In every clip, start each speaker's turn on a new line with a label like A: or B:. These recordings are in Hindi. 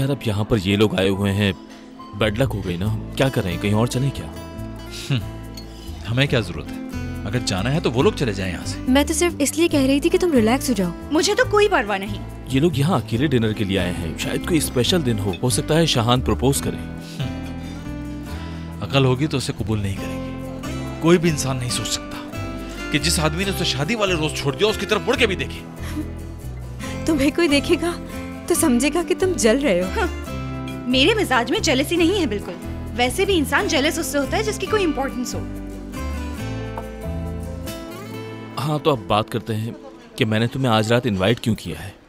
A: यार अब यहाँ पर ये लोग आए हुए हैं, बैड लक हो गई ना। क्या कर रहे हैं, कहीं और चलें क्या?
B: हमें क्या जरूरत है, अगर जाना है तो वो लोग चले जाएं यहाँ से।
C: मैं तो सिर्फ इसलिए कह रही थी कि तुम रिलैक्स हो जाओ।
D: मुझे तो कोई परवाह नहीं।
A: ये लोग यहाँ अकेले डिनर के लिए आए हैं, शायद कोई स्पेशल दिन हो सकता है शाहान प्रपोज करे।
B: अकल होगी तो उसे कबूल नहीं करेगी। कोई भी इंसान नहीं सोच सकता कि जिस आदमी ने उसे शादी वाले रोज छोड़ दिया उसकी तरफ मुड़ के भी देखे।
C: तुम्हें कोई देखेगा तो समझेगा कि तुम जल रहे हो।
D: हाँ, मेरे मिजाज में जेलसी नहीं है बिल्कुल। वैसे भी इंसान जेलस उससे होता है जिसकी कोई इम्पोर्टेंस हो।
A: हाँ तो अब बात करते हैं कि मैंने तुम्हें आज रात इनवाइट क्यों किया है।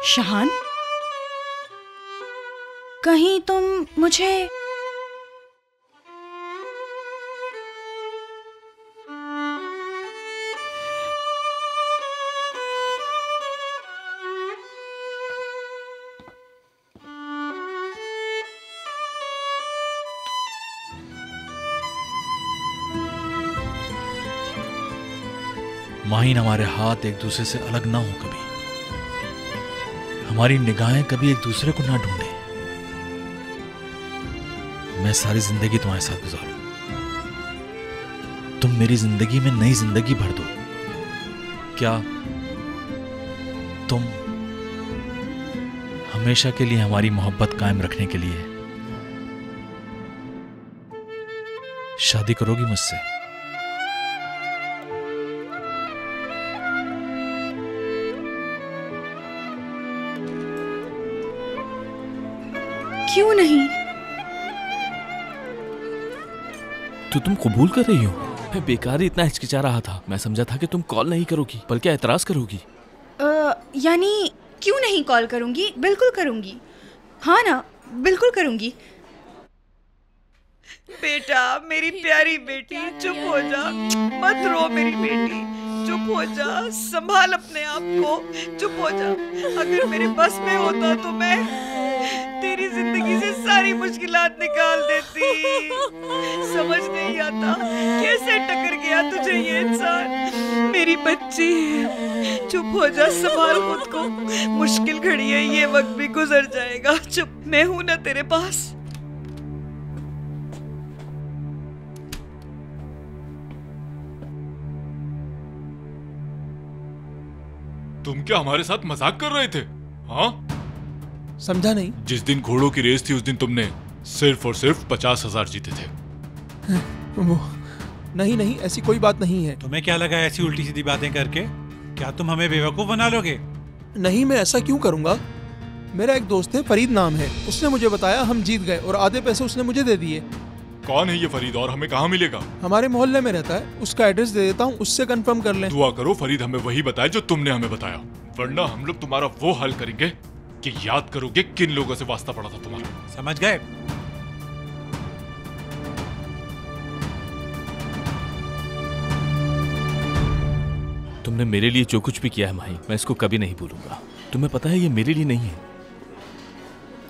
D: शाहान, कहीं तुम मुझे
B: माहीन, हमारे हाथ एक दूसरे से अलग ना हो कभी, हमारी निगाहें कभी एक दूसरे को ना ढूंढे। मैं सारी जिंदगी तुम्हारे साथ गुजारूं, तुम मेरी जिंदगी में नई जिंदगी भर दो। क्या तुम हमेशा के लिए हमारी मोहब्बत कायम रखने के लिए शादी करोगी मुझसे?
D: क्यों नहीं?
A: तो तुम कबूल कर रही हो? मैं बेकार ही इतना हिचकिचा रहा था। मैं समझा था कि तुम कॉल नहीं करोगी बल्कि एतराज करोगी।
D: यानी क्यों नहीं कॉल करूंगी, बिल्कुल करूंगी। हाँ ना, बिल्कुल करूंगी। बेटा, मेरी प्यारी बेटी, चुप हो जा, मत रो मेरी बेटी, चुप हो जा, संभाल अपने आप को, चुप हो जा। अगर मेरे बस में होता तो मैं तेरी जिंदगी से सारी मुश्किलात निकाल देती। समझ नहीं आता कैसे टकर गया तुझे ये इंसान। मेरी बच्ची, चुप हो जा, संभाल खुद को। मुश्किल घड़ी है, ये वक्त भी गुजर जाएगा। चुप, मैं हूं ना तेरे पास।
E: तुम क्या हमारे साथ मजाक कर रहे थे? हाँ,
F: समझा नहीं।
E: जिस दिन घोड़ों की रेस थी उस दिन तुमने सिर्फ और सिर्फ 50,000 जीते थे।
F: वो नहीं, ऐसी कोई बात नहीं है।
G: तुम्हें क्या लगा ऐसी उल्टी सीधी बातें करके? क्या तुम हमें बेवकूफ बना लोगे?
F: नहीं, मैं ऐसा क्यों करूंगा। मेरा एक दोस्त है, फरीद नाम है, उसने मुझे बताया हम जीत गए और आधे पैसे उसने मुझे दे दिए।
E: कौन है ये फरीद और हमें कहाँ मिलेगा?
F: हमारे मोहल्ले में रहता है, उसका एड्रेस दे देता हूँ, उससे कंफर्म कर लें।
E: दुआ करो फरीद हमें वही बताए जो तुमने हमें बताया, वरना हम लोग तुम्हारा वो हाल करेंगे कि याद करोगे किन लोगों से वास्ता पड़ा था तुम्हारा।
G: समझ गए?
A: तुमने मेरे लिए जो कुछ भी किया है माही, मैं इसको कभी नहीं भूलूंगा। तुम्हें पता है ये मेरे लिए नहीं है,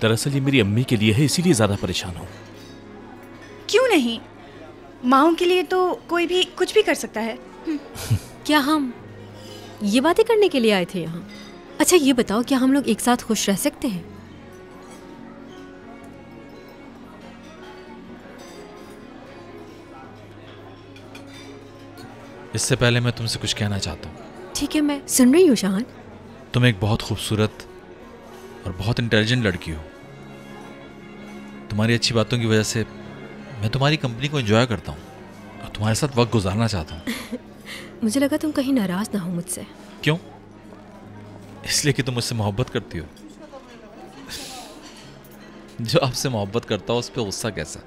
A: दरअसल ये मेरी अम्मी के लिए है, इसीलिए ज्यादा परेशान हूँ।
D: क्यों नहीं? माँओं के लिए तो कोई भी कुछ भी कर सकता है।
C: क्या हम ये बातें करने के लिए आए थे यहाँ? अच्छा ये बताओ, क्या हम लोग एक साथ खुश रह सकते हैं?
B: इससे पहले मैं तुमसे कुछ कहना चाहता हूँ।
C: ठीक है, मैं सुन रही हूँ शाहान।
B: तुम एक बहुत खूबसूरत और बहुत इंटेलिजेंट लड़की हो। तुम्हारी अच्छी बातों की वजह से मैं तुम्हारी कंपनी को एंजॉय करता हूँ और तुम्हारे साथ वक्त गुजारना चाहता हूँ।
C: मुझे लगा तुम कहीं नाराज ना हो मुझसे।
B: क्यों? इसलिए कि तुम मुझसे मोहब्बत करती हो। जो आपसे मोहब्बत करता हो उस पर गुस्सा कैसा?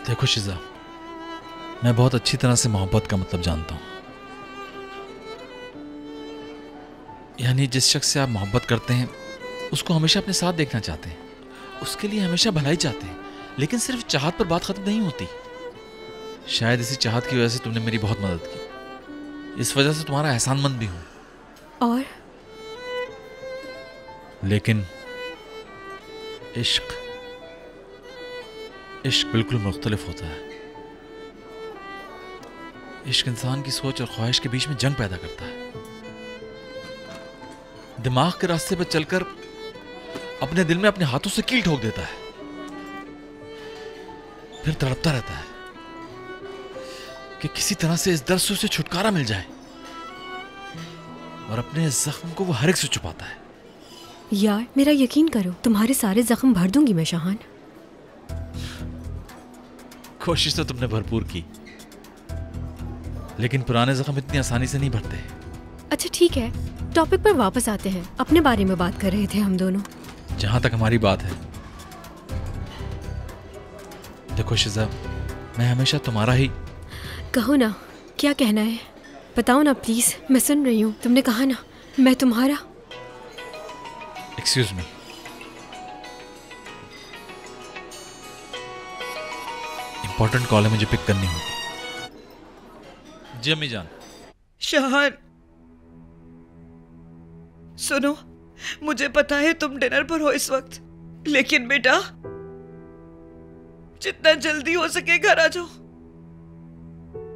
B: देखो शिजा, मैं बहुत अच्छी तरह से मोहब्बत का मतलब जानता हूं। यानी जिस शख्स से आप मोहब्बत करते हैं उसको हमेशा अपने साथ देखना चाहते हैं, उसके लिए हमेशा भलाई चाहते हैं, लेकिन सिर्फ चाहत पर बात खत्म नहीं होती। शायद इसी चाहत की वजह से तुमने मेरी बहुत मदद की। इस वजह से तुम्हारा एहसानमंद भी हूं।
C: और
B: लेकिन इश्क बिल्कुल मुख्तलिफ होता है। इश्क इंसान की सोच और ख्वाहिश के बीच में जंग पैदा करता है। दिमाग के रास्ते पर चलकर अपने दिल में अपने हाथों से कील ठोक देता है, फिर तड़पता रहता है कि किसी तरह से इस दर्द से उसे छुटकारा मिल जाए, और अपने जख्म को वो हर एक से छुपाता है।
C: यार मेरा यकीन करो, तुम्हारे सारे जख्म भर दूंगी मैं शाहान।
B: कोशिश तो तुमने भरपूर की, लेकिन पुराने जख्म इतनी आसानी से नहीं भरते।
C: अच्छा ठीक है, टॉपिक पर वापस आते हैं। अपने बारे में बात कर रहे थे हम दोनों।
B: जहां तक हमारी बात है, देखो शिजा, मैं हमेशा तुम्हारा ही।
C: कहो ना, क्या कहना है बताओ ना प्लीज, मैं सुन रही हूँ। तुमने कहा ना मैं तुम्हारा।
B: एक्सक्यूज मी, इंपॉर्टेंट कॉल है, मुझे पिक करनी होगी। जी अम्मी जान।
D: शाहान सुनो, मुझे पता है तुम डिनर पर हो इस वक्त, लेकिन बेटा जितना जल्दी हो सके घर आ जाओ,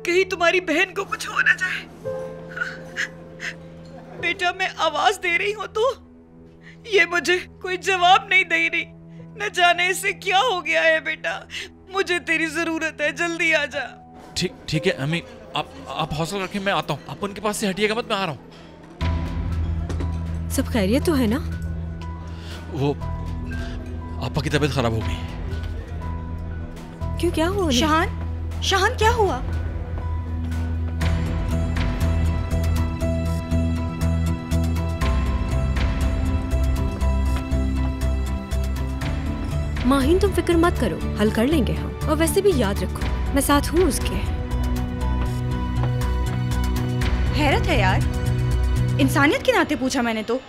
D: कहीं तुम्हारी बहन को कुछ हो ना जाए। बेटा मैं आवाज दे रही हूं तो ये मुझे कोई जवाब नहीं दे रही, न जाने इसे क्या हो गया है। बेटा मुझे तेरी जरूरत है, जल्दी आ जा।
B: ठीक है अम्मी, आप हौसला रखें, मैं आता हूँ। आप उनके पास से हटिएगा मत, मैं आ रहा हूँ।
C: सब खैरियत तो है ना?
B: वो आपा की तबीयत खराब हो गई।
C: क्यों, क्या हुआ?
H: शाहान क्या हुआ?
C: माहिन तुम फिक्र मत करो, हल कर लेंगे हम। और वैसे भी याद रखो मैं साथ हूँ उसके।
H: हैरत है यार, इंसानियत के नाते पूछा मैंने तो।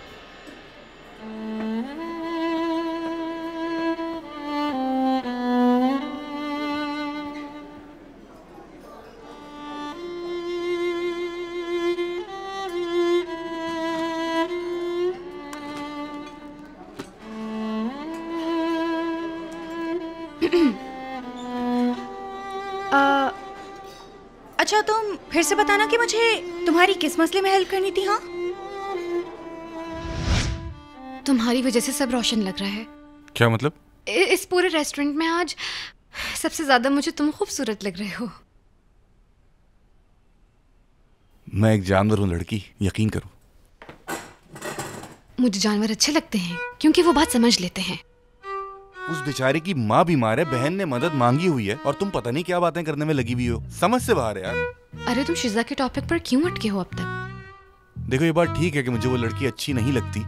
H: अच्छा तुम फिर से बताना कि मुझे तुम्हारी किस मसले में हेल्प करनी थी? हाँ,
I: तुम्हारी वजह से सब रोशन लग रहा है।
E: क्या मतलब?
I: इस पूरे रेस्टोरेंट में आज सबसे ज्यादा मुझे तुम खूबसूरत लग रहे हो।
J: मैं एक जानवर हूँ लड़की, यकीन करो।
I: मुझे जानवर अच्छे लगते हैं क्योंकि वो बात समझ लेते हैं।
J: उस बेचारे की माँ बीमार है, बहन ने मदद मांगी हुई है, और तुम पता नहीं क्या बातें करने में लगी हुई हो। समझ से बाहर है यार।
I: अरे तुम शिजा के टॉपिक पर क्यों अटके हो अब तक?
J: देखो ये बात ठीक है कि मुझे वो लड़की अच्छी नहीं लगती,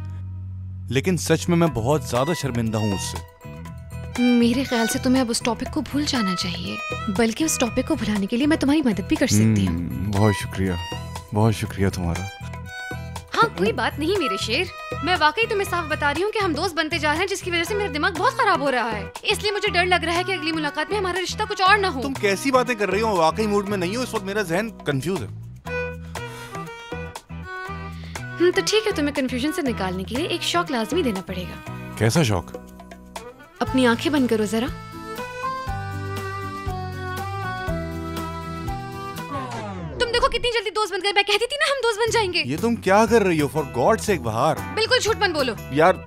J: लेकिन सच में मैं बहुत ज्यादा शर्मिंदा हूँ उससे।
I: मेरे ख्याल से तुम्हें अब उस टॉपिक को भूल जाना चाहिए, बल्कि उस टॉपिक को भुलाने के लिए मैं तुम्हारी मदद भी कर सकती हूँ।
J: बहुत शुक्रिया तुम्हारा।
I: हाँ कोई बात नहीं मेरे शेर, मैं वाकई तुम्हें साफ बता रही हूँ कि हम दोस्त बनते जा रहे हैं, जिसकी वजह से मेरा दिमाग बहुत खराब हो रहा है। इसलिए मुझे डर लग रहा है कि अगली मुलाकात में हमारा रिश्ता कुछ और ना हो।
J: तुम कैसी बातें कर रही हो? वाकई मूड में नहीं हो इस वक्त, मेरा जहन कंफ्यूज है।
I: तो ठीक है, तुम्हें कंफ्यूजन से निकालने के लिए एक शौक लाजमी देना पड़ेगा।
J: कैसा शौक?
I: अपनी आंखें बंद करो जरा। देखो कितनी जल्दी दोस्त बन गए। मैं कहती थी ना हम दोस्त बन जाएंगे।
J: ये तुम क्या कर रही हो? फॉर गॉड सेक बहार,
I: बिल्कुल झूठ मत बोलो।
J: यार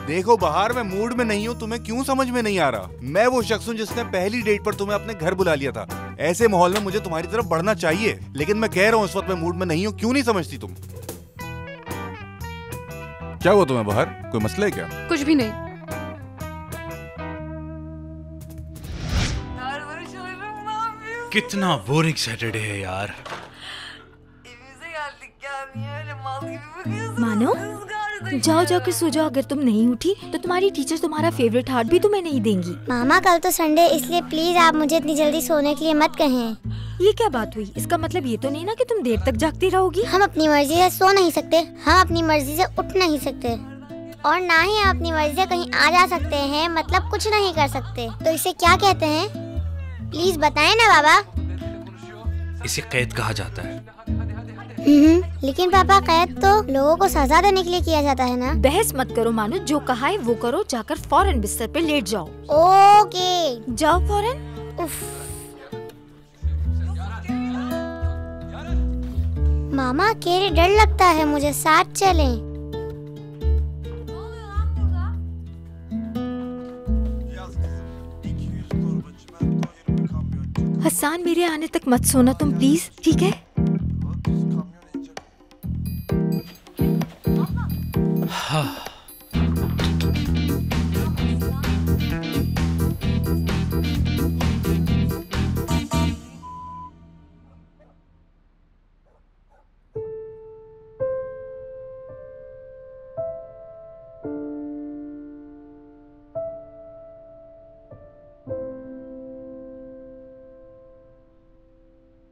J: देखो बहार, मैं मूड में नहीं हूँ, तुम्हें क्यों समझ में नहीं आ रहा? मैं वो शख्स हूँ जिसने पहली डेट पर तुम्हें अपने घर बुला लिया था। ऐसे माहौल में मुझे तुम्हारी तरफ बढ़ना चाहिए, लेकिन मैं कह रहा हूँ इस वक्त मैं मूड में नहीं हूँ। क्यों नहीं समझती तुम? क्या हुआ तुम्हें बहार? कोई मसला है क्या?
I: कुछ भी नहीं।
G: कितना बोरिंग सैटरडे है यार।
K: मानो जाओ जाकर सो जाओ। अगर तुम नहीं उठी तो तुम्हारी टीचर तुम्हारा फेवरेट हार्ट भी तुम्हें नहीं देंगी।
L: मामा कल तो संडे, इसलिए प्लीज आप मुझे इतनी जल्दी सोने के लिए मत कहें।
K: ये क्या बात हुई? इसका मतलब ये तो नहीं ना कि तुम देर तक जागती रहोगी।
L: हम अपनी मर्जी से सो नहीं सकते, हम अपनी मर्जी से उठ नहीं सकते, और ना ही हम अपनी मर्जी से कहीं आ जा सकते हैं, मतलब कुछ नहीं कर सकते। तो इसे क्या कहते हैं? प्लीज बताएं ना बाबा।
G: इसे कैद कहा जाता है।
L: लेकिन पापा कैद तो लोगों को सजा देने के लिए किया जाता है ना।
K: बहस मत करो मानो, जो कहा है वो करो, जाकर फौरन बिस्तर पे लेट जाओ।
L: ओके
K: जाओ फौरन।
L: उफ। मामा अकेले डर लगता है मुझे, साथ चलें।
K: हसन मेरे आने तक मत सोना तुम प्लीज, ठीक है?
B: हाँ।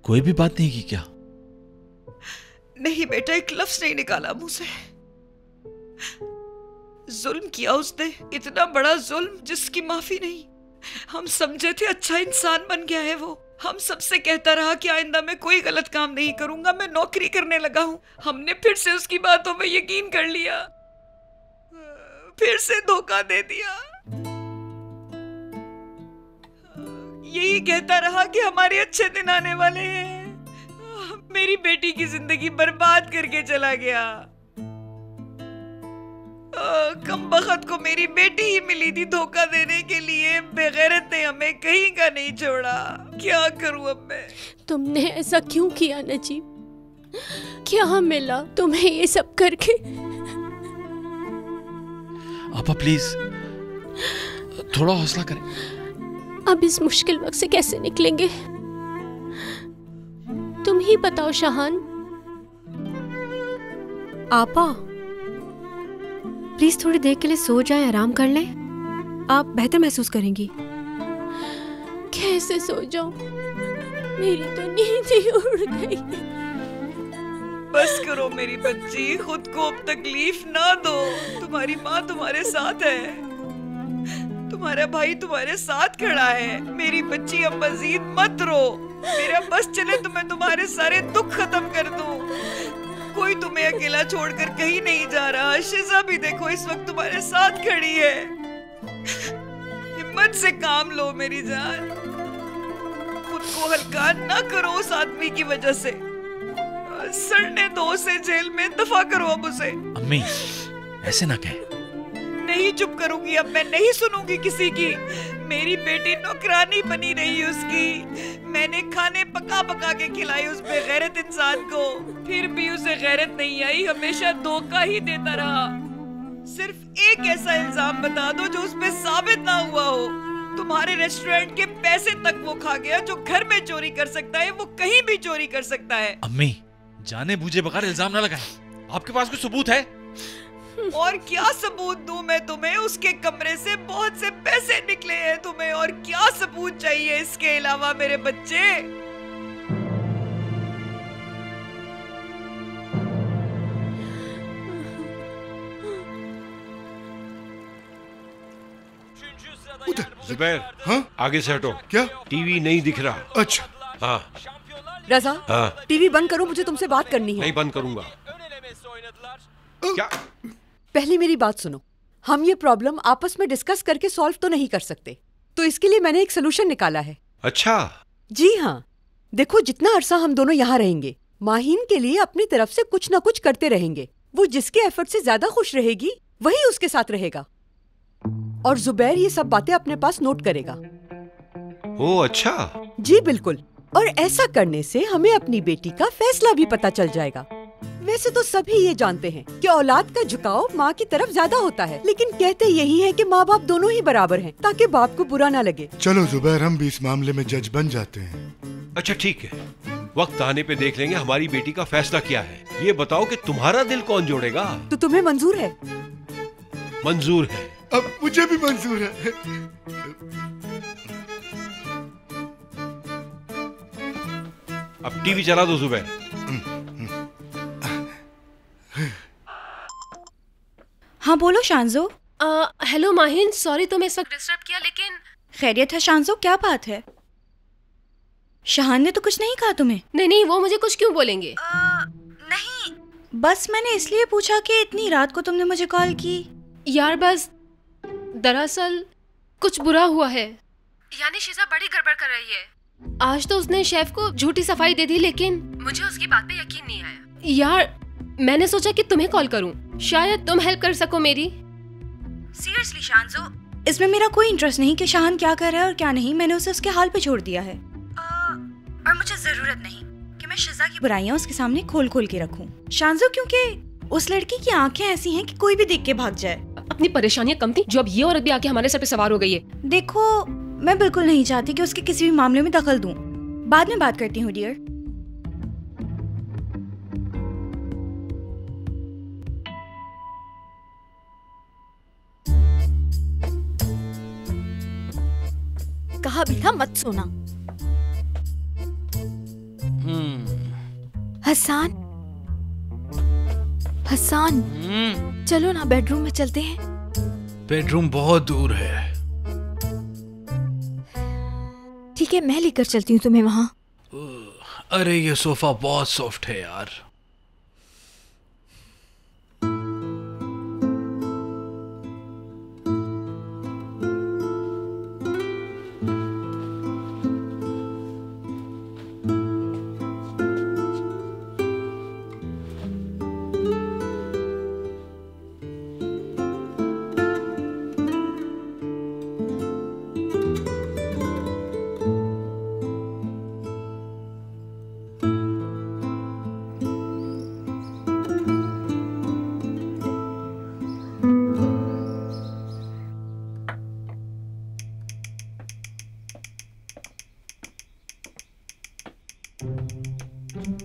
B: कोई भी बात नहीं की क्या?
D: नहीं बेटा, एक लफ्ज नहीं निकाला मुंह से। जुल्म किया उसने, इतना बड़ा जुल्म जिसकी माफी नहीं। हम समझे थे अच्छा इंसान बन गया है वो। हम सबसे कहता रहा कि आइंदा मैं कोई गलत काम नहीं करूंगा, मैं नौकरी करने लगा हूं। हमने फिर से उसकी बातों में यकीन कर लिया, फिर से धोखा दे दिया। यही कहता रहा कि हमारे अच्छे दिन आने वाले हैं। मेरी बेटी की जिंदगी बर्बाद करके चला गया। कमबख्त को मेरी बेटी ही मिली थी धोखा देने के लिए। बेगैरत ने हमें कहीं का नहीं छोड़ा। क्या करूं अब मैं?
C: तुमने ऐसा क्यों किया नजीब? क्या मिला तुम्हें ये सब करके?
B: आपा प्लीज थोड़ा हौसला करें।
C: अब इस मुश्किल वक्त से कैसे निकलेंगे? तुम ही बताओ शाहान। आपा प्लीज थोड़ी देर के लिए सो जाएं, आराम कर लें, आप बेहतर महसूस करेंगी। कैसे सो जाऊं? मेरी तो नींद ही उड़ गई।
D: बस करो मेरी बच्ची, खुद को अब तकलीफ ना दो। तुम्हारी माँ तुम्हारे साथ है, तुम्हारा भाई तुम्हारे साथ खड़ा है। मेरी बच्ची अब मजीद मत रो। मेरा बस चले तो मैं तुम्हारे सारे दुख खत्म कर दूं। कोई तुम्हें अकेला छोड़कर कहीं नहीं जा रहा। शिजा भी देखो इस वक्त तुम्हारे साथ खड़ी है। हिम्मत से काम लो मेरी जान, खुद को हल्का ना करो उस आदमी की वजह से। सड़ने दो उसे जेल में, दफा करो अब उसे।
B: अम्मी ऐसे ना कहे।
D: नहीं चुप करूंगी अब मैं, नहीं सुनूंगी किसी की। मेरी बेटी नौकरानी बनी रही उसकी। मैंने खाने पका पका के खिलाई उस बेगैरत इंसान को, फिर भी उसे गैरत नहीं आई। हमेशा धोखा ही देता रहा। सिर्फ एक ऐसा इल्जाम बता दो जो उस पे साबित ना हुआ हो। तुम्हारे रेस्टोरेंट के पैसे तक वो खा गया। जो घर में चोरी कर सकता है वो कहीं भी चोरी कर सकता है।
B: अम्मी जाने बूझे बगैर इल्जाम ना लगाएं। आपके पास कोई सबूत है?
D: और क्या सबूत दूं मैं तुम्हें? उसके कमरे से बहुत से पैसे निकले हैं तुम्हें, और क्या सबूत चाहिए इसके अलावा मेरे बच्चे?
M: जुबैर, हाँ आगे से हटो। क्या? टीवी नहीं दिख रहा। अच्छा हाँ।
N: रजा,
M: हाँ
N: टीवी बंद करो, मुझे तुमसे बात करनी है।
M: नहीं बंद करूंगा। क्या?
N: पहले मेरी बात सुनो। हम ये प्रॉब्लम आपस में डिस्कस करके सॉल्व तो नहीं कर सकते, तो इसके लिए मैंने एक सोल्यूशन निकाला है।
M: अच्छा?
N: जी हाँ। देखो, जितना अरसा हम दोनों यहाँ रहेंगे, माहीन के लिए अपनी तरफ से कुछ न कुछ करते रहेंगे। वो जिसके एफर्ट से ज्यादा खुश रहेगी वही उसके साथ रहेगा। और जुबैर ये सब बातें अपने पास नोट करेगा।
M: ओह अच्छा।
N: जी बिल्कुल। और ऐसा करने से हमें अपनी बेटी का फैसला भी पता चल जाएगा। वैसे तो सभी ये जानते हैं कि औलाद का झुकाव माँ की तरफ ज्यादा होता है, लेकिन कहते यही है कि माँ बाप दोनों ही बराबर हैं, ताकि बाप को बुरा ना लगे।
O: चलो जुबैर, हम भी इस मामले में जज बन जाते हैं।
M: अच्छा ठीक है, वक्त आने पे देख लेंगे हमारी बेटी का फैसला क्या है। ये बताओ कि तुम्हारा दिल कौन जोड़ेगा?
N: तो तुम्हें मंजूर है?
M: मंजूर है।
O: अब मुझे भी मंजूर है।
M: अब टीवी चला दो जुबैर।
H: हाँ बोलो शांजो।
C: हेलो माहिन, सॉरी तुम्हें इस वक्त डिस्टर्ब किया, लेकिन
H: खैरियत है शांजो, क्या बात है? शाहान ने तो कुछ नहीं कहा तुम्हें?
P: नहीं नहीं, वो मुझे कुछ क्यों बोलेंगे?
H: नहीं, बस मैंने इसलिए पूछा कि इतनी रात को तुमने मुझे कॉल की।
P: यार बस दरअसल कुछ बुरा हुआ है। यानी शिजा बड़ी गड़बड़ कर रही है। आज तो उसने शेफ को झूठी सफाई दे दी, लेकिन मुझे उसकी बात पे यकीन नहीं आया। यार मैंने सोचा कि तुम्हें कॉल करूं, शायद तुम हेल्प कर सको मेरी।
H: सीरियसली शांजो, इसमें मेरा कोई इंटरेस्ट नहीं कि शाहान क्या कर रहा है और क्या नहीं। मैंने उसे उसके हाल पे छोड़ दिया है और मुझे जरूरत नहीं कि मैं शिजा की बुराइयां उसके सामने खोल खोल के रखूं। शांजो, क्योंकि उस लड़की की आंखें ऐसी हैं कि कोई भी देख के भाग जाए।
P: अपनी परेशानियां कम थी, जो अब ये औरत भी आके हमारे सर पे सवार हो गई है।
H: देखो, मैं बिल्कुल नहीं चाहती कि उसके किसी भी मामले में दखल दूं। बाद में बात करती हूँ डियर।
K: कहा भी था मत सोना। हसान, हसान, चलो ना बेडरूम में चलते हैं।
Q: बेडरूम बहुत दूर है।
K: ठीक है, मैं लेकर चलती हूँ तुम्हें वहाँ।
Q: अरे ये सोफा बहुत सॉफ्ट है यार।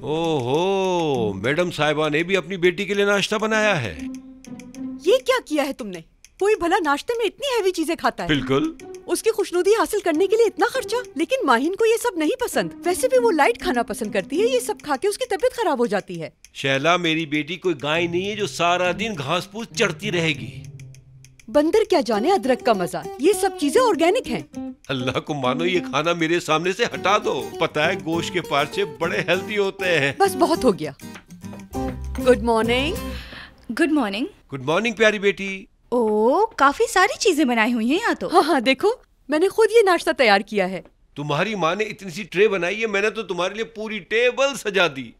M: ओहो, मैडम साहिबा ने भी अपनी बेटी के लिए नाश्ता बनाया है।
N: ये क्या किया है तुमने? कोई भला नाश्ते में इतनी हैवी चीजें खाता है?
M: बिल्कुल।
N: उसकी खुशनुदी हासिल करने के लिए इतना खर्चा? लेकिन माहिन को ये सब नहीं पसंद। वैसे भी वो लाइट खाना पसंद करती है, ये सब खा के उसकी तबीयत खराब हो जाती है।
M: शैला, मेरी बेटी कोई गाय नहीं है जो सारा दिन घास फूस चढ़ती रहेगी।
N: बंदर क्या जाने अदरक का मजा। ये सब चीजें ऑर्गेनिक हैं।
M: अल्लाह को मानो, ये खाना मेरे सामने से हटा दो। पता है गोश्त के पार्चे बड़े हेल्दी होते हैं।
N: बस बहुत हो गया। Good morning.
H: Good morning.
M: Good morning प्यारी बेटी।
H: ओ, काफी सारी चीजें बनाई हुई हैं यहाँ तो।
N: हाँ हाँ, देखो मैंने खुद ये नाश्ता तैयार किया है।
M: तुम्हारी माँ ने इतनी सी ट्रे बनाई है, मैंने तो तुम्हारे लिए पूरी टेबल सजा दी।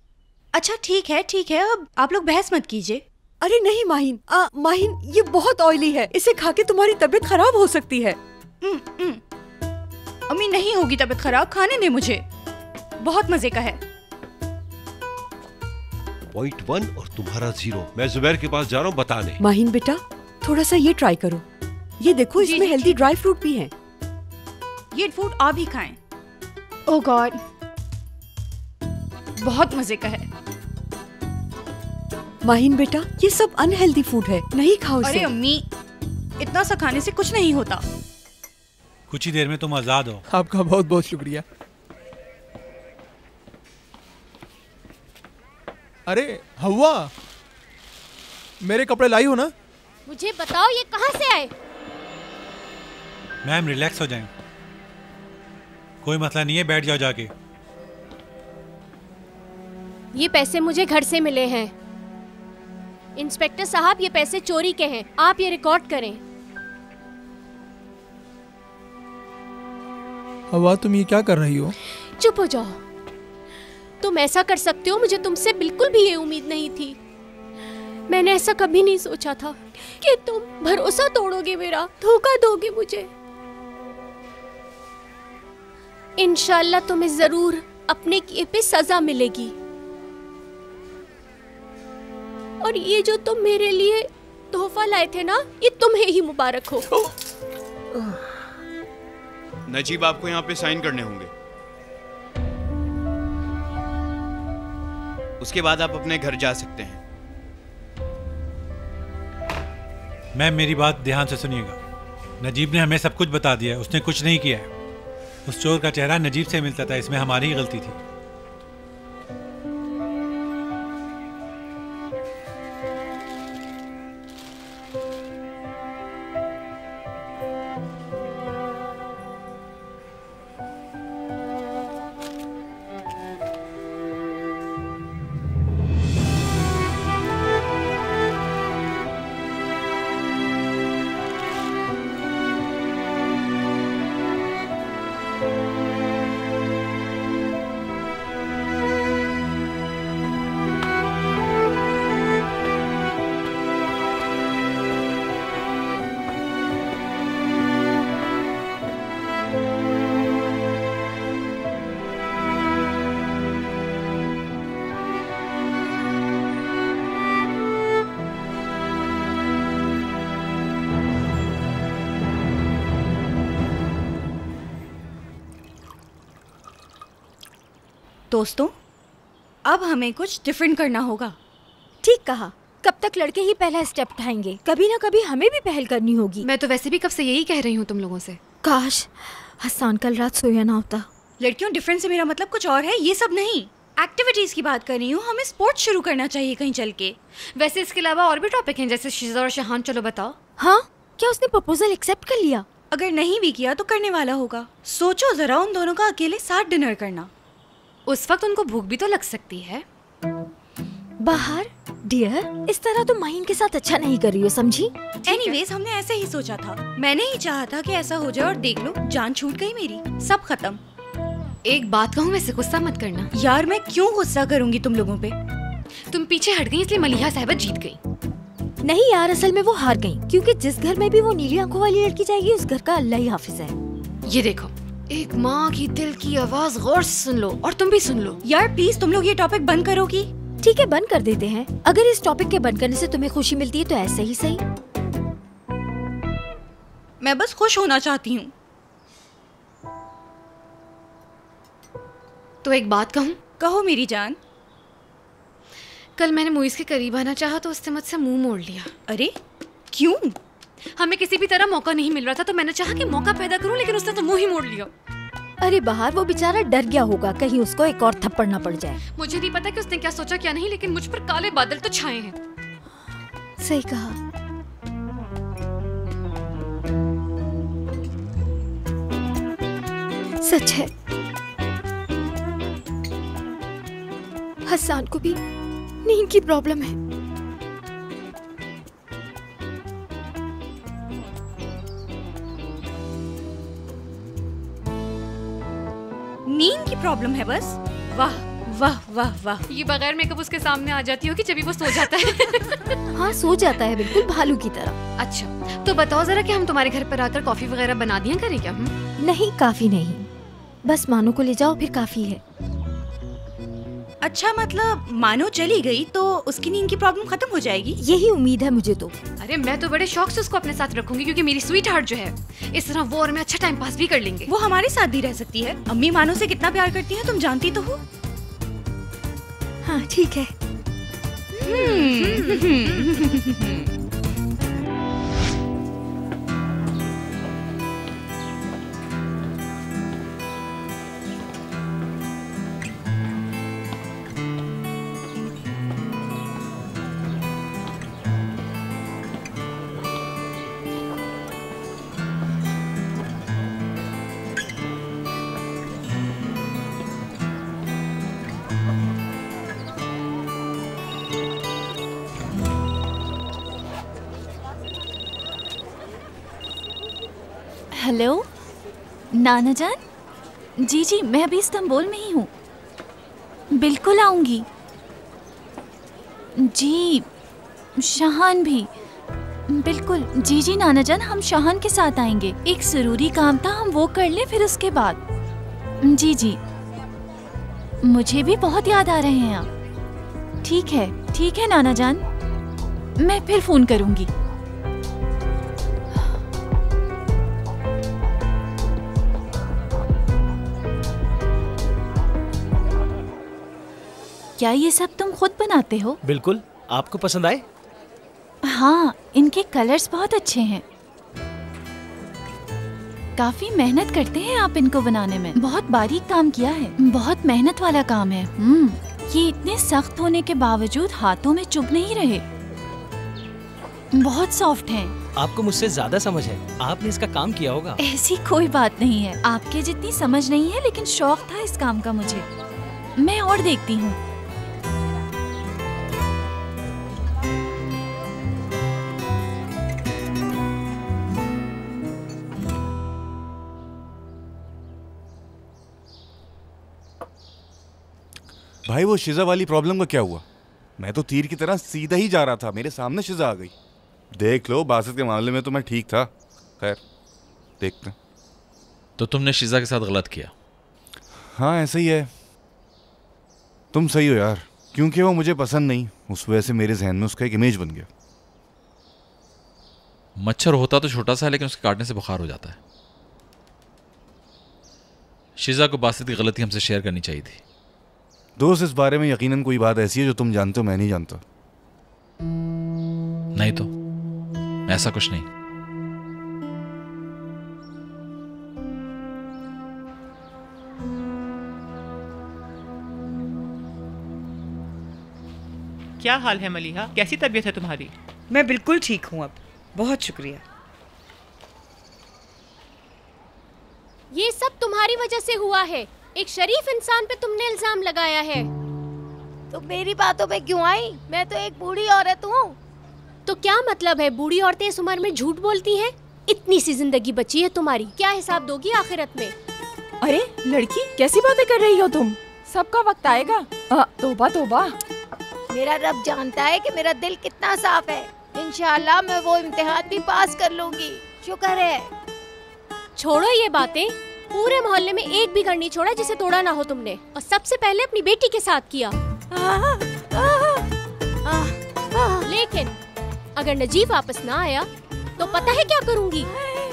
H: अच्छा ठीक है ठीक है, अब आप लोग बहस मत कीजिए।
N: अरे नहीं माहिन, माहिन ये बहुत ऑयली है, इसे खा के तुम्हारी तबीयत खराब हो सकती है।
H: अम्मी नहीं होगी तबीयत खराब, खाने दे मुझे, बहुत मजे का है।
M: पॉइंट 1 और तुम्हारा 0। मैं जुबैर के पास जा रहा हूँ बताने।
N: माहिन बेटा, थोड़ा सा ये ट्राई करो। ये देखो, इसमें हेल्दी ड्राई फ्रूट भी हैं।
H: ये फूड आप भी खाएं। ओह गॉड, बहुत मजे का है।
N: माहिन बेटा, ये सब अनहेल्दी फूड है, नहीं खाओ इसे।
H: अरे अम्मी, इतना सा खाने से कुछ नहीं होता।
G: कुछ ही देर में तुम आजाद हो।
F: आपका बहुत बहुत शुक्रिया। अरे हवा, मेरे कपड़े लाई हो ना?
R: मुझे बताओ ये कहाँ से आए?
G: मैम रिलैक्स हो जाएं, कोई मसला नहीं है, बैठ जाओ जाके।
R: ये पैसे मुझे घर से मिले हैं। इंस्पेक्टर साहब, ये पैसे चोरी के हैं, आप ये रिकॉर्ड करें।
F: हवा, तुम ये क्या कर रही हो?
R: चुप हो जाओ। तुम ऐसा कर सकते हो, मुझे तुमसे बिल्कुल भी ये उम्मीद नहीं थी। मैंने ऐसा कभी नहीं सोचा था कि तुम भरोसा तोड़ोगे मेरा, धोखा दोगे मुझे। इंशाल्लाह तुम्हें जरूर अपने किए पे सजा मिलेगी। और ये जो तुम मेरे लिए तोहफा लाए थे ना, ये तुम्हें ही मुबारक हो।
S: नजीब, आपको यहाँ पे साइन करने होंगे, उसके बाद आप अपने घर जा सकते हैं।
G: मैम मेरी बात ध्यान से सुनिएगा। नजीब ने हमें सब कुछ बता दिया है, उसने कुछ नहीं किया है। उस चोर का चेहरा नजीब से मिलता था, इसमें हमारी ही गलती थी।
H: दोस्तों, अब हमें कुछ डिफरेंट करना होगा।
K: ठीक कहा। कब तक लड़के ही पहला स्टेप उठाएंगे? कभी ना कभी हमें भी पहल करनी होगी।
I: मैं तो वैसे भी कब से यही कह रही हूँ तुम लोगों से।
K: काश हसन कल रात सोया ना होता।
H: लड़कियों, डिफरेंट से मेरा मतलब कुछ और है, ये सब नहीं। एक्टिविटीज की बात कर रही हूँ। हमें स्पोर्ट्स शुरू करना चाहिए कहीं चल के।
I: वैसे इसके अलावा और भी टॉपिक हैं, जैसे शिजा और शहान। चलो बताओ।
K: हाँ, क्या उसने प्रपोजल एक्सेप्ट कर लिया?
H: अगर नहीं भी किया तो करने वाला होगा। सोचो जरा, उन दोनों का अकेले साथ डिनर करना।
I: उस वक्त उनको भूख भी तो लग सकती है।
K: बाहर डियर, इस तरह तो माहिन के साथ अच्छा नहीं कर रही हो, समझी?
H: एनीवेज, हमने ऐसे ही सोचा था। मैंने ही चाहा था कि ऐसा हो जाए और देख लो, जान छूट गई मेरी, सब खत्म।
I: एक बात कहूँ, वैसे गुस्सा मत करना।
H: यार मैं क्यों गुस्सा करूंगी तुम लोगों पे?
I: तुम पीछे हट गई इसलिए मलिहा साहिबा जीत गई।
K: नहीं यार, असल में वो हार गई, क्योंकि जिस घर में भी वो नीली आंखों वाली लड़की जाएगी उस घर का अल्लाह ही हाफिज है।
I: ये देखो, एक माँ की दिल की आवाज गौर से सुन लो, और तुम भी सुन लो।
H: यार प्लीज, तुम लोग ये टॉपिक बंद करोगी?
K: ठीक है, बंद कर देते हैं। अगर इस टॉपिक के बंद करने से तुम्हें खुशी मिलती है तो ऐसे ही सही।
H: मैं बस खुश होना चाहती हूँ।
I: तो एक बात कहूँ?
H: कहो मेरी जान।
I: कल मैंने मुइज के करीब आना चाहा तो उसने मुझसे मुंह मोड़ लिया।
H: अरे क्यों?
I: हमें किसी भी तरह मौका नहीं मिल रहा था, तो मैंने चाहा कि मौका पैदा करूं, लेकिन उसने तो मुंह ही मोड़ लिया।
K: अरे बाहर वो बेचारा डर गया होगा, कहीं उसको एक और थप्पड़ ना पड़ जाए।
I: मुझे नहीं पता कि उसने क्या सोचा क्या नहीं, लेकिन मुझ पर काले बादल तो छाए हैं।
K: सही कहा। सच है, हसन को भी नींद की प्रॉब्लम है।
H: नींद की प्रॉब्लम है बस? वाह वाह वाह वाह।
I: ये बगैर मेकअप उसके सामने आ जाती होगी जब भी वो सो जाता है।
K: हाँ, सो जाता है बिल्कुल भालू की तरह।
I: अच्छा, तो बताओ जरा कि हम तुम्हारे घर पर आकर कॉफी वगैरह बना दिया करें क्या?
K: नहीं, काफी नहीं, बस मानो को ले जाओ फिर काफी है।
H: अच्छा, मतलब मानो चली गई तो उसकी नींद की प्रॉब्लम खत्म हो जाएगी?
K: यही उम्मीद है मुझे तो।
I: अरे मैं तो बड़े शौक से उसको अपने साथ रखूंगी, क्योंकि मेरी स्वीट हार्ट जो है, इस तरह वो और मैं अच्छा टाइम पास भी कर लेंगे।
H: वो हमारे साथ भी रह सकती है। अम्मी मानो से कितना प्यार करती है तुम जानती तो हो।
K: हाँ ठीक है।
T: हेलो नाना जान। जी जी, मैं अभी इस्तांबुल में ही हूँ, बिल्कुल आऊँगी। जी शाहान भी बिल्कुल। जी जी नाना जान, हम शाहान के साथ आएंगे। एक ज़रूरी काम था, हम वो कर लें फिर उसके बाद। जी जी, मुझे भी बहुत याद आ रहे हैं आप। ठीक है नाना जान, मैं फिर फ़ोन करूँगी। क्या ये सब तुम खुद बनाते हो?
U: बिल्कुल। आपको पसंद आए?
T: हाँ, इनके कलर्स बहुत अच्छे हैं। काफी मेहनत करते हैं आप इनको बनाने में। बहुत बारीक काम किया है, बहुत मेहनत वाला काम है। ये इतने सख्त होने के बावजूद हाथों में चुभ नहीं रहे, बहुत सॉफ्ट हैं।
U: आपको मुझसे ज्यादा समझ है, आपने इसका काम किया होगा।
T: ऐसी कोई बात नहीं है, आपके जितनी समझ नहीं है, लेकिन शौक था इस काम का मुझे। मैं और देखती हूँ।
J: भाई वो शिजा वाली प्रॉब्लम का क्या हुआ? मैं तो तीर की तरह सीधा ही जा रहा था, मेरे सामने शिजा आ गई। देख लो, बासित के मामले में तो मैं ठीक था। खैर देखते।
B: तो तुमने शिजा के साथ गलत किया?
J: हाँ ऐसा ही है। तुम सही हो यार, क्योंकि वो मुझे पसंद नहीं, उस वजह से मेरे जहन में उसका एक इमेज बन गया।
B: मच्छर होता तो छोटा सा है, लेकिन उसके काटने से बुखार हो जाता है। शिजा को बासित की गलती हमसे शेयर करनी चाहिए थी।
J: दोस्त, इस बारे में यकीनन कोई बात ऐसी है जो तुम जानते हो मैं नहीं जानता।
B: नहीं तो ऐसा कुछ नहीं।
D: क्या हाल है मलिहा, कैसी तबीयत है तुम्हारी?
A: मैं बिल्कुल ठीक हूँ अब, बहुत शुक्रिया।
R: ये सब तुम्हारी वजह से हुआ है। एक शरीफ इंसान पे तुमने इल्जाम लगाया है।
K: तो मेरी बातों पे क्यों आई? मैं तो एक बूढ़ी औरत हूँ।
R: तो क्या मतलब है, बूढ़ी औरतें इस उम्र में झूठ बोलती हैं? इतनी सी जिंदगी बची है तुम्हारी, क्या हिसाब दोगी आखिरत में?
V: अरे लड़की, कैसी बातें कर रही हो तुम? सबका वक्त आएगा। तौबा तौबा।
K: मेरा रब जानता है कि मेरा दिल कितना साफ है। इंशाल्लाह मैं वो इम्तिहान भी पास कर लूंगी, शुक्र है।
R: छोड़ो ये बातें, पूरे मोहल्ले में एक भी घर नहीं छोड़ा जिसे तोड़ा ना हो तुमने, और सबसे पहले अपनी बेटी के साथ किया। लेकिन अगर नजीब वापस ना आया तो पता है क्या करूंगी?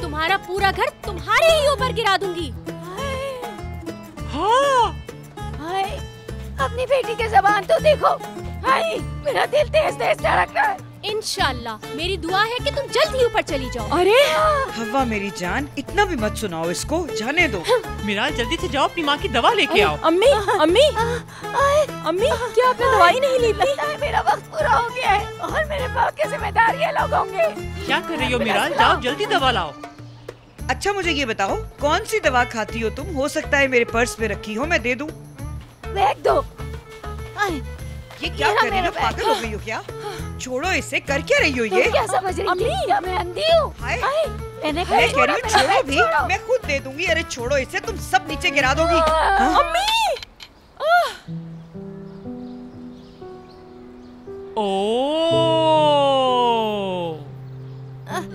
R: तुम्हारा पूरा घर तुम्हारे ही ऊपर गिरा दूंगी।
K: हाय, अपनी बेटी के ज़बान तो देखो। हाय, मेरा दिल तेज तेज धड़क रहा है।
R: इंशाल्लाह मेरी दुआ है कि तुम जल्द ही ऊपर चली जाओ।
A: अरे हवा मेरी जान, इतना भी मत सुनाओ इसको, जाने दो।
D: मिराल जल्दी से जाओ, अपनी माँ की दवा लेके आओ।
V: अम्मी अम्मी अम्मी, क्या आपने दवाई नहीं ली थी?
K: मेरा वक्त पूरा हो गया है और मेरे पास की जिम्मेदारियां लोग होंगे।
D: क्या कर रही हो मिराल, जाओ जल्दी दवा लाओ।
A: अच्छा मुझे ये बताओ, कौन सी दवा खाती हो तुम? हो सकता है मेरे पर्स में रखी हो, मैं दे दूं।
K: बैग दो।
A: ये क्या कर रही हो, पागल हो गई हो क्या? छोड़ो इसे, कर क्या रही हो ये?
K: तुम क्या समझ रही थी? क्या मैं अंधी हूँ? मैंने
A: कह रही हूँ छोड़ो भी, मैं खुद दे दूंगी। अरे छोड़ो इसे, तुम सब नीचे गिरा दोगी।
V: अम्मी!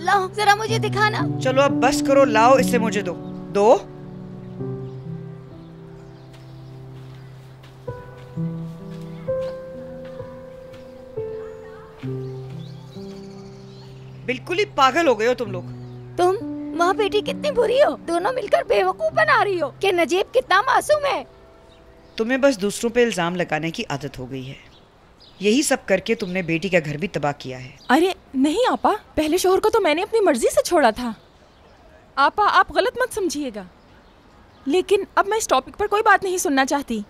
K: लाओ जरा मुझे दिखाना।
A: चलो अब बस करो, लाओ इसे मुझे दो। बिल्कुल ही पागल हो गए हो तुम लोग।
K: तुम माँ बेटी कितनी बुरी हो, दोनों मिलकर बेवकूफ बना रही हो कि नजीब कितना मासूम है।
A: तुम्हें बस दूसरों पे इल्जाम लगाने की आदत हो गई है। यही सब करके तुमने बेटी का घर भी तबाह किया है।
V: अरे नहीं आपा, पहले शोहर को तो मैंने अपनी मर्जी से छोड़ा था। आपा आप गलत मत समझिएगा, लेकिन अब मैं इस टॉपिक पर कोई बात नहीं सुनना चाहती।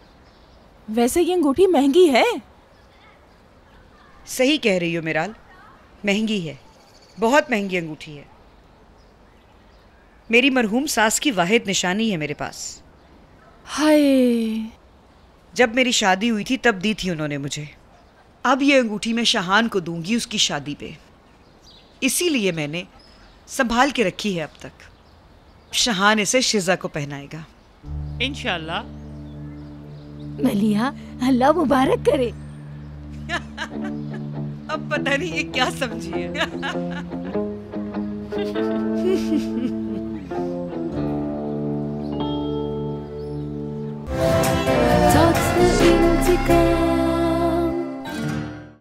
V: वैसे ये अंगूठी महंगी है।
A: सही कह रही हो मिराल, महंगी है, बहुत महंगी अंगूठी है। मेरी मरहूम सास की वाहिद निशानी है मेरे पास।
V: हाय,
A: जब मेरी शादी हुई थी तब दी थी उन्होंने मुझे। अब ये अंगूठी मैं शाहान को दूंगी उसकी शादी पे, इसीलिए मैंने संभाल के रखी है अब तक। शाहान इसे शिजा को पहनाएगा
D: इंशाल्लाह।
K: मलिहा, अल्लाह मुबारक करे।
A: अब पता नहीं ये क्या समझी है।